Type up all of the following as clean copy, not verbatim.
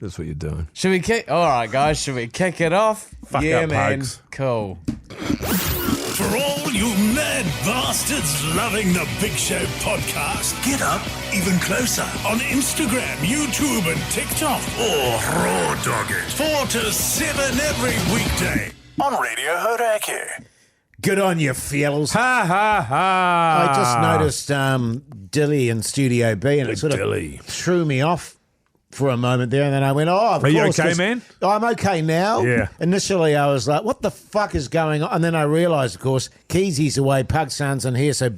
That's what you're doing. Should we kick? All right, guys. Should we kick it off? Fuck yeah, up, man. Pugs. Cool. For all you mad bastards loving the Big Show podcast, get up even closer on Instagram, YouTube and TikTok, or raw dog it 4 to 7 every weekday on Radio Hauraki. Good on you, fellas. Ha ha ha! I just noticed Dilly in Studio B, and it sort of Dilly. threw me off for a moment there, and then I went, of course. Are you okay, 'cause man? I'm okay now. Yeah. Initially, I was like, what the fuck is going on? And then I realised, of course, Keyzie's away, Pug's in here, so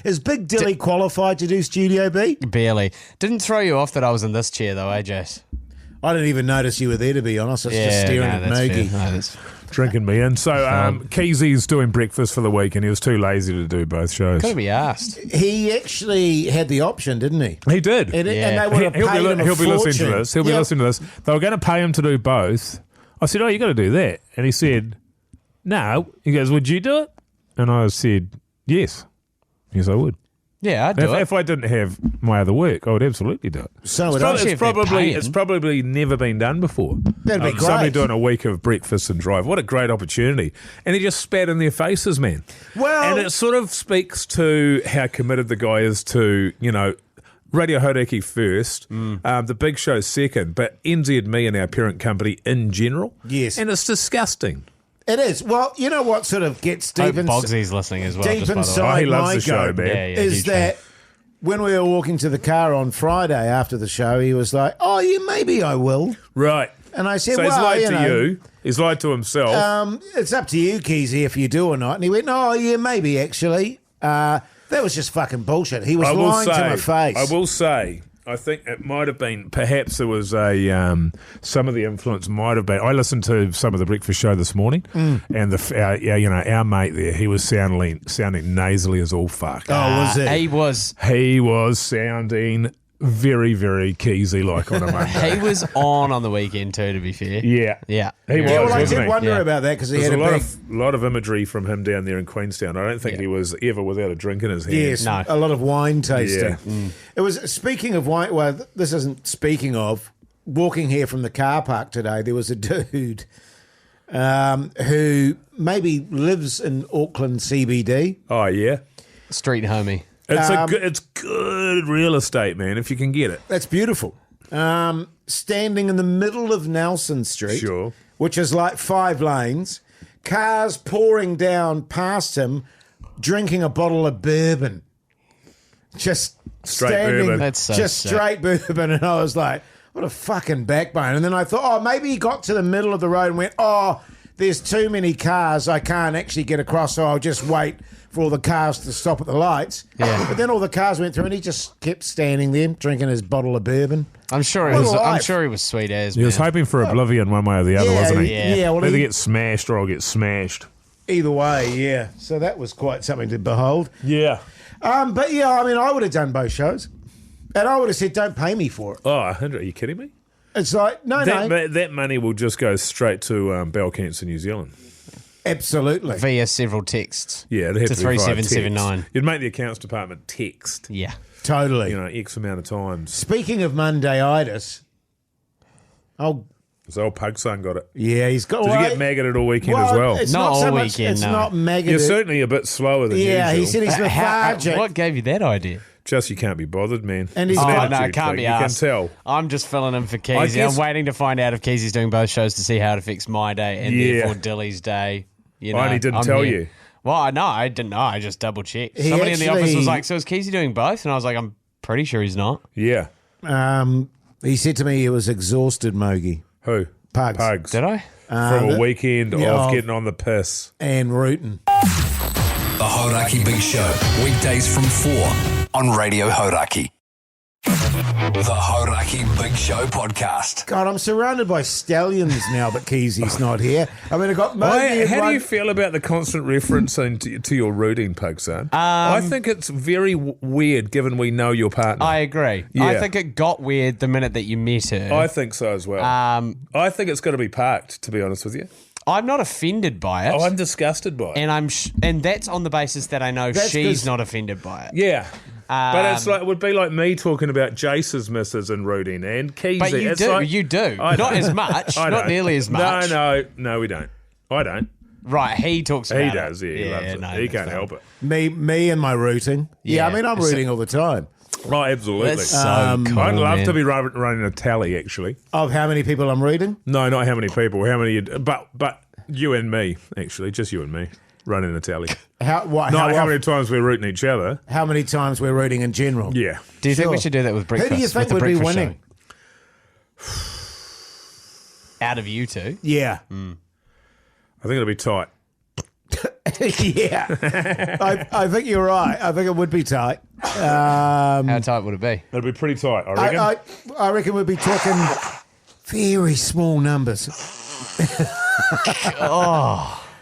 is Big Dilly qualified to do Studio B? Barely. Didn't throw you off that I was in this chair, though, Jace? I didn't even notice you were there, to be honest. I was just staring at Mogi. That's Drinking me in. So, Keyzie's doing breakfast for the week, and he was too lazy to do both shows. Could be asked. He actually had the option, didn't he? He did. And they would have He'll paid him a be listening fortune. to this. He'll be Yep. listening to this. They were going to pay him to do both. I said, you got to do that. And he said, no. He goes, would you do it? And I said, yes. Yes, I would. Yeah, I'd do it. If I didn't have my other work, I would absolutely do it. So would I. It's probably never been done before. That'd be great. Somebody doing a week of breakfast and drive. What a great opportunity. And he just spat in their faces, man. Well- and it sort of speaks to how committed the guy is to, Radio Hauraki first, the Big Show second, but NZME and our parent company in general. Yes. And it's disgusting. It is. Well, you know what sort of gets Hope deep Bogsy's listening as well. deep just by the way. inside he loves my the show, goat man. Yeah, is huge that when we were walking to the car on Friday after the show, he was like, "Oh, yeah, maybe I will." Right. And I said, So he's "Well, lied you to know, you. He's lied to himself. it's up to you, Keyzie, if you do or not." And he went, "Oh, yeah, maybe actually." That was just fucking bullshit. He was lying to my face. I will say, I think it might have been, perhaps there was some of the influence might have been. I listened to some of the breakfast show this morning, and our mate there, he was sounding nasally as all fuck. Oh, was it? He was sounding very, very Keyzie like on a Monday. He was on the weekend too, to be fair. Yeah. Yeah. He was, Yeah, well, I wasn't did he? wonder Yeah. about that because he There's had a a big... lot of imagery from him down there in Queenstown. I don't think he was ever without a drink in his hand. Yes, No. a lot of wine tasting. Yeah. It was, speaking of wine, well, this isn't speaking of, walking here from the car park today, there was a dude who maybe lives in Auckland CBD. Oh, yeah. Street homie. It's good real estate, man, if you can get it. That's beautiful. Standing in the middle of Nelson Street, Sure. which is like 5 lanes, cars pouring down past him, drinking a bottle of bourbon. Just Straight standing, bourbon. That's so just sick. straight bourbon. And I was like, what a fucking backbone. And then I thought, oh, maybe he got to the middle of the road and went, oh, there's too many cars. I can't actually get across, so I'll just wait for all the cars to stop at the lights. Yeah. But then all the cars went through and he just kept standing there drinking his bottle of bourbon. I'm sure What a life. I'm sure he was sweet as. He was man. hoping for oblivion one way or the other, wasn't he? Yeah. Well, Either he- get smashed or I'll get smashed. either way, yeah. So that was quite something to behold. Yeah. But yeah, I mean, I would have done both shows. And I would have said, don't pay me for it. Oh, 100. Are you kidding me? It's like, no. That money will just go straight to Bell Cancer New Zealand. Absolutely. via several texts. Yeah, it'd have to to be via 3779. text. You'd make the accounts department text, Yeah. Totally. X amount of times. Speaking of Mondayitis, So old Pug son got it. yeah, he's got... Did you get maggoted all weekend as well? It's Not not, so all much, weekend, it's no. not maggoted. You're certainly a bit slower than Yeah, usual. he said he's lethargic. What gave you that idea? Just you can't be bothered, man. And he's It's an got- Oh, no, attitude it can't thing. be You asked. can tell. I'm just filling in for I Keyzie. guess- I'm waiting to find out if Keyzie's doing both shows to see how it affects my day and Yeah. therefore Dilly's day. You know, Oh, and he didn't I'm tell here. you. Well, I didn't know. I just double checked. He Somebody in the office actually- was like, "So is Keyzie doing both?" And I was like, "I'm pretty sure he's not." Yeah. He said to me he was exhausted, Mogi, Who? Pugs. Pugs. Did I? From a weekend yeah, of of- getting on the piss. and rooting. The Hauraki Big Show, weekdays from 4 on Radio Hauraki. The Hauraki Big Show podcast. God, I'm surrounded by stallions now, but Keezy's not here. I mean, I got Mogi. How do you feel about the constant reference to your rooting, Pug son? I think it's very weird given we know your partner. I agree. Yeah. I think it got weird the minute that you met her. I think so as well. I think it's got to be parked, to be honest with you. I'm not offended by it. I'm disgusted by it. and and that's on the basis that I know That's she's 'cause- not offended by it. Yeah. But it's like it would be like me talking about Jace's missus and rooting and Keyzie. But you It's do. like- You do. I Not know. as much. I Not know. nearly as much. No, we don't. I don't. Right, he talks about He it. does. Yeah, he loves it. no, He that's can't fine. help it. Me and my rooting. Yeah, Yeah. I mean, I'm rooting all the time. Oh, absolutely. That's so cool, I'd love man. to be running a tally, actually. Of how many people I'm rooting? No, not how many people. How many? But you and me, actually, just you and me running a tally. How Many times we're rooting each other. how many times we're rooting in general? Yeah. Do you think we Sure. should do that with breakfast? Who do you think with the would be breakfast winning? show? Out of you two? Yeah. I think it'll be tight. Yeah. I think you're right. I think it would be tight. How tight would it be? It'll be pretty tight, I reckon. I reckon we'd be talking very small numbers.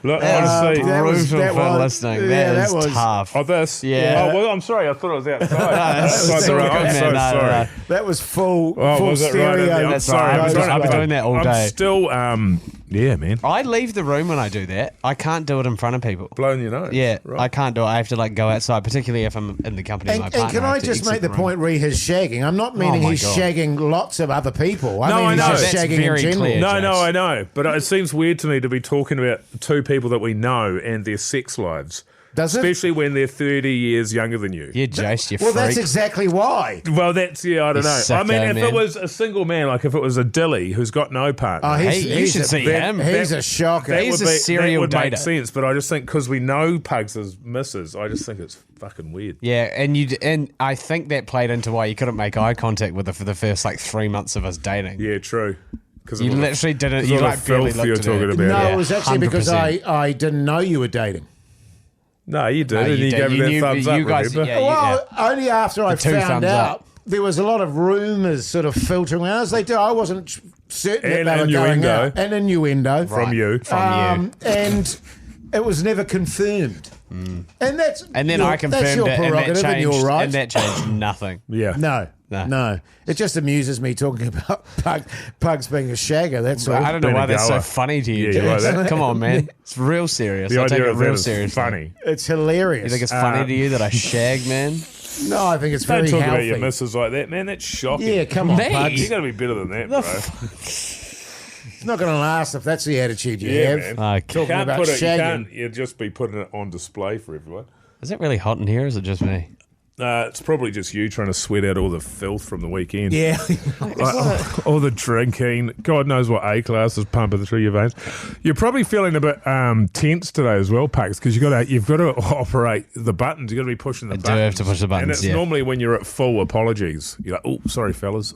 Look, honestly. that was- Brutal that for was- listening. yeah, that is that was- tough. Oh, this? Yeah. Oh, well, I'm sorry. I thought it was outside. that's Outside the all road. good, I'm man. so No, sorry. no. That was full Was it right? stereo. I'm That's sorry. right. I'm I've been doing that all day. I'm still, yeah, man. I leave the room when I do that. I can't do it in front of people. Blowing your nose. Yeah, Right. I can't do it. I have to like go outside, particularly if I'm in the company of my And partner. can I have to just exit make the room. point re his shagging? I'm not meaning my he's God. shagging lots of other people. I No, mean I he's know. just That's shagging very in general. clear. No, Jace. I know. But it seems weird to me to be talking about two people that we know and their sex lives. Does it? Especially when they're 30 years younger than you. Yeah, Jace, you Well, freak. that's exactly why. Well, that's, yeah, I don't You know. I mean, sicko, if man. it was a single man, like if it was a dilly who's got no partner. Oh, Hey, you should a, see him. He's a shocker. He's a serial that would make dater. sense, but I just think because we know Pugs' missus, I just think it's fucking weird. Yeah, and I think that played into why you couldn't make eye contact with her for the first like 3 months of us dating. Yeah, true. Because You literally didn't. You like barely looked you're at talking her. about. no, Yeah, it was actually because 100%. I didn't know you were dating. No, you did. No, and you you did. gave You me knew- that thumbs you up, guys- remember? yeah, you- Well, only after I two found thumbs out. up. There was a lot of rumours sort of filtering around as they do. I wasn't certain And that they were going innuendo. out. And innuendo. From you. From you. And it was never confirmed. And that's And then your, I confirmed that's your it, and that prerogative, and changed. you're right. And that changed nothing. Yeah. No. It just amuses me talking about Pugs being a shagger. That's all. I don't know Been a why that's so goer. funny to you. Yeah, you like Jace. that? Come on, man. It's real serious. The I take idea it of that real is seriously. funny. It's hilarious. You think it's funny to you that I shag, man? No, I think it's Don't very talk healthy. about your missus like that, man. That's shocking. Yeah, come on, Me? Pugs. You got to be better than that, bro. It's not going to last if that's the attitude you Yeah, have. man. Okay. Talking Can't about put it. You shagging. can't. You just be putting it on display for everyone. Is it really hot in here, or is it just me? It's probably just you trying to sweat out all the filth from the weekend. Yeah. Like, all the drinking. God knows what A-class is pumping through your veins. You're probably feeling a bit tense today as well, Pugs, because you've got to operate the buttons. You've got to be pushing the I do buttons. have to push the And buttons, it's yeah. normally when you're at full apologies. You're like, oh, sorry, fellas.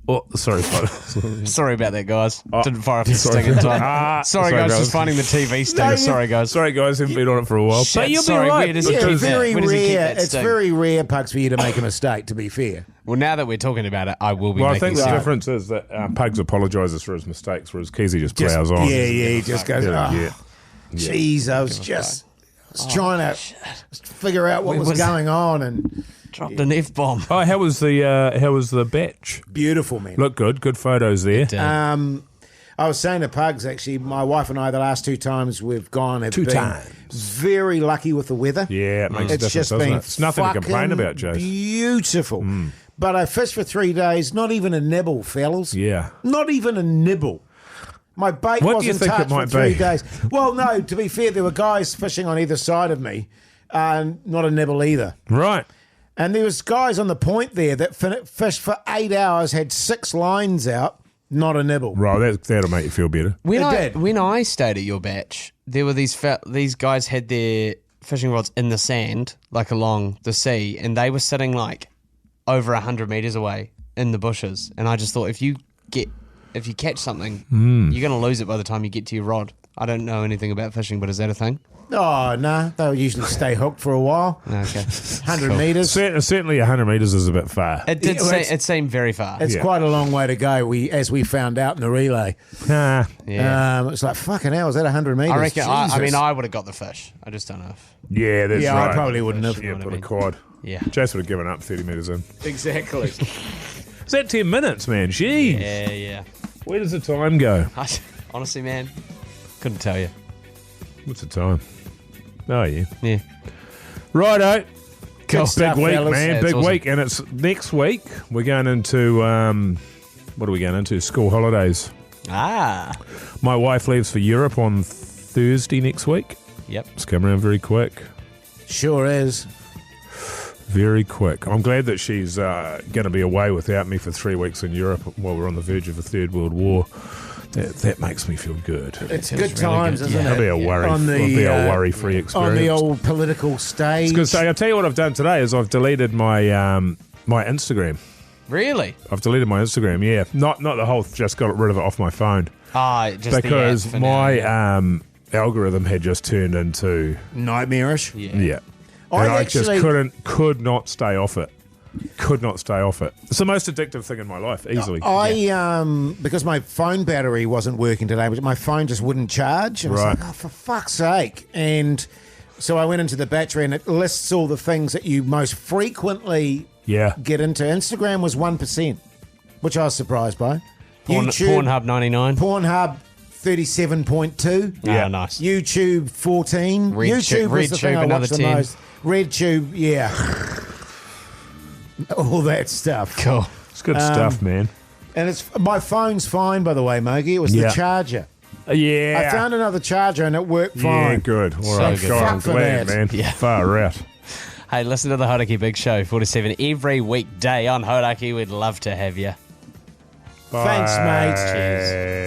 Oh, sorry, fellas. Sorry about that, guys. Didn't fire up the sorry. sting in time. Sorry, guys. fellas. Just finding the TV stinger. you- Sorry, guys. Sorry, guys, haven't been on it for a while. Shit, But you'll sorry, be right. where does he Yeah, keep because- that? very Where does he keep rare. that It's sting? very rare, Pugs, for you to make a mistake, to be fair. Well, now that we're talking about it, I will be Well, I making think the some. difference is that Pugs apologises for his mistakes, whereas Keyzie just plows on. Yeah, he just goes, Yeah, oh, yeah. jeez, I was trying to figure out what was was- going on, and Dropped an F-bomb. Oh, how was the batch? beautiful, man. Look good photos there. I was saying to Pugs, actually, my wife and I, the last 2 times we've gone, have Two been times. very lucky with the weather. Yeah, it makes a It's difference, just doesn't been it? It's nothing to complain fucking about, Jace. Beautiful. But I fished for 3 days, not even a nibble, fellas. Yeah. Not even a nibble. My bait What do you wasn't think it touched for might 3 be? days. Well, no, to be fair, there were guys fishing on either side of me, not a nibble either. Right. And there was guys on the point there that fished for 8 hours, had 6 lines out, not a nibble. Right, that'll make you feel better. When It did. when I stayed at your batch, there were these guys had their fishing rods in the sand, like along the sea, and they were sitting like over 100 meters away in the bushes. And I just thought, if you catch something, you're going to lose it by the time you get to your rod. I don't know anything about fishing, but is that a thing? Oh, no. They'll usually stay hooked for a while. Okay. 100 metres. Certainly 100 metres is a bit far. It did. Yeah, It seemed very far. It's Yeah. quite a long way to go, as we found out in the relay. Nah. Yeah. It's like, fucking hell, is that 100 metres? I reckon. I Jesus. mean, I would have got the fish. I just don't know if. Yeah, that's Yeah, right. I probably wouldn't have. Yeah, what I put a mean. quad. Yeah. Jace would have given up 30 metres in. Exactly. Is that 10 minutes, man? Jeez. Yeah. Where does the time go? Honestly, man, couldn't tell you. What's the time? Oh, yeah. Yeah. Righto. Cool. stuff, Big week, fellas. man. Yeah, it's Big awesome. week. And it's next week. We're going into, what are we going into? School holidays. Ah. My wife leaves for Europe on Thursday next week. Yep. It's coming around very quick. Sure is. Very quick. I'm glad that she's going to be away without me for 3 weeks in Europe while we're on the verge of a third world war. That makes me feel good. It's feels good really times, good. isn't Yeah. it? It'll be a worry. On the, it'll be a worry-free experience. On the old political stage. It's good to say. I'll tell you what I've done today is I've deleted my my Instagram. Really? I've deleted my Instagram. Yeah, not the whole. Just got rid of it off my phone Ah, just because the app for my now, yeah. algorithm had just turned into Nightmarish. yeah. I And I actually- just could not stay off it. Could not stay off it. It's the most addictive thing in my life, easily. Because my phone battery wasn't working today, but my phone just wouldn't charge. And I Right. was like, oh, for fuck's sake. And so I went into the battery and it lists all the things that you most frequently Yeah. get into. Instagram was 1%, which I was surprised by. Pornhub 99. Pornhub 37.2. Yeah. Oh, nice. YouTube 14. YouTube was the thing I another watched the 10. most. RedTube, yeah. All that stuff. Cool. It's good stuff, man. And it's my phone's fine, by the way, Mogi. It was Yeah. the charger. Yeah. I found another charger and it worked yeah, fine. good. All So right, good. God, I'm Fuck for glad, that. man. Yeah. Far out. Hey, listen to the Hauraki Big Show 47 every weekday on Hauraki. We'd love to have you. Thanks, mate. Cheers.